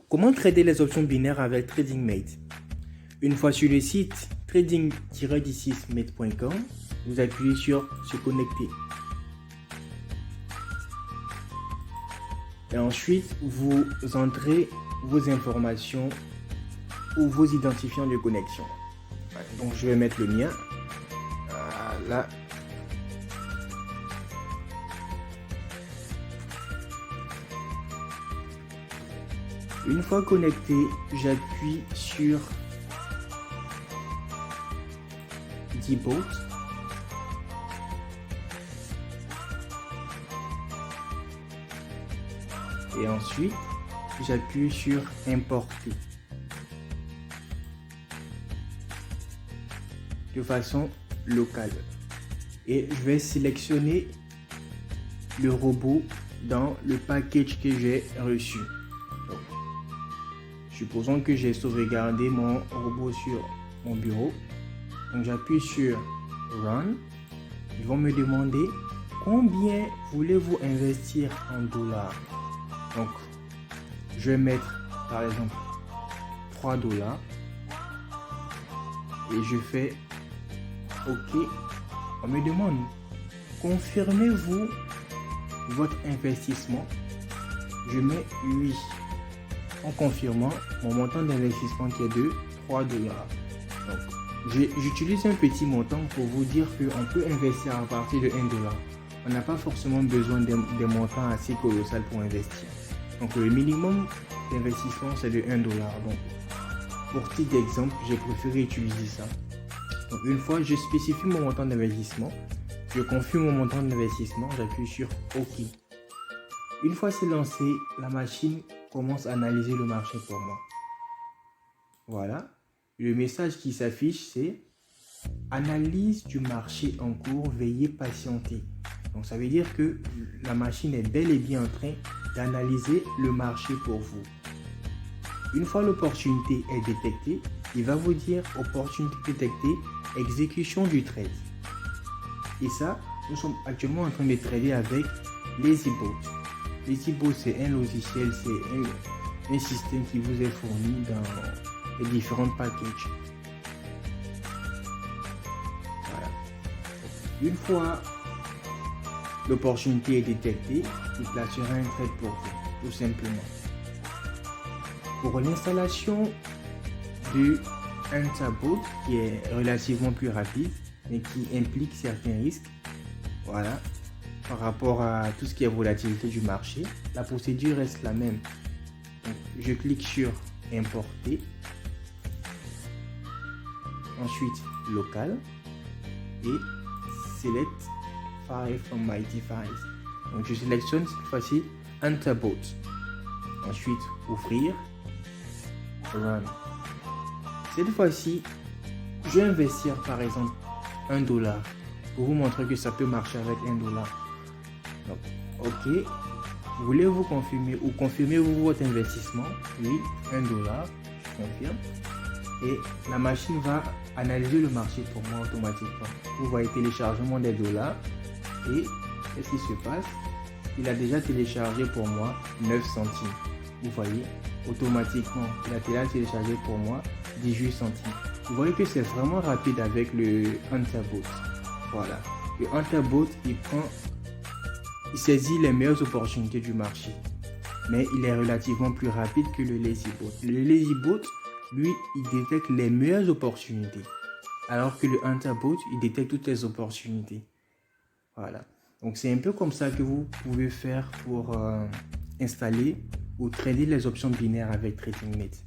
comment trader les options binaires avec TradingMate? Une fois sur le site trading-d6mate.com, vous appuyez sur se connecter. Et ensuite, vous entrez vos informations ou vos identifiants de connexion. Donc, je vais mettre le mien. Voilà. Une fois connecté, j'appuie sur Debot. Et ensuite, j'appuie sur Importer. De façon locale. Et je vais sélectionner le robot dans le package que j'ai reçu. Donc, supposons que j'ai sauvegardé mon robot sur mon bureau. Donc j'appuie sur Run. Ils vont me demander combien voulez-vous investir en dollars. Donc je vais mettre par exemple 3 dollars. Et je fais OK. On me demande confirmez-vous votre investissement. Je mets oui. En confirmant mon montant d'investissement qui est de 3 dollars. Donc j'utilise un petit montant pour vous dire qu'on peut investir à partir de 1 dollar. On n'a pas forcément besoin des montants assez colossaux pour investir. Donc le minimum d'investissement c'est de 1 dollar. Donc pour titre d'exemple, j'ai préféré utiliser ça. Donc une fois je spécifie mon montant d'investissement, je confirme mon montant d'investissement, j'appuie sur OK. Une fois c'est lancé, la machine commence à analyser le marché pour moi. Voilà. Le message qui s'affiche, c'est analyse du marché en cours, veuillez patienter. Donc ça veut dire que la machine est bel et bien en train d'analyser le marché pour vous. Une fois l'opportunité est détectée, il va vous dire opportunité détectée, exécution du trade. Et ça, nous sommes actuellement en train de trader avec LazyBot. LazyBot, c'est un logiciel, c'est un système qui vous est fourni dans les différents packages. Voilà. Une fois l'opportunité est détectée, il placera un trade pour vous, tout simplement. Pour l'installation de HunterBot, qui est relativement plus rapide, mais qui implique certains risques, voilà, par rapport à tout ce qui est volatilité du marché, la procédure reste la même. Donc, je clique sur Importer. Ensuite, local et select file from my device. Donc je sélectionne cette fois-ci HunterBot. Ensuite, ouvrir, run. Cette fois-ci, je vais investir par exemple 1 dollar pour vous montrer que ça peut marcher avec 1 dollar. Donc, OK. Voulez-vous confirmer ou confirmez-vous votre investissement? Oui, 1 dollar, je confirme. Et la machine va analyser le marché pour moi automatiquement. Vous voyez téléchargement des dollars. Et qu'est-ce qui se passe? Il a déjà téléchargé pour moi 9 centimes. Vous voyez, automatiquement, il a déjà téléchargé pour moi 18 centimes. Vous voyez que c'est vraiment rapide avec le HunterBot. Voilà. Le HunterBot, il saisit les meilleures opportunités du marché. Mais il est relativement plus rapide que le LazyBot. Le LazyBot, lui, il détecte les meilleures opportunités. Alors que le HunterBot, il détecte toutes les opportunités. Voilà. Donc, c'est un peu comme ça que vous pouvez faire pour installer ou trader les options binaires avec TradingMate.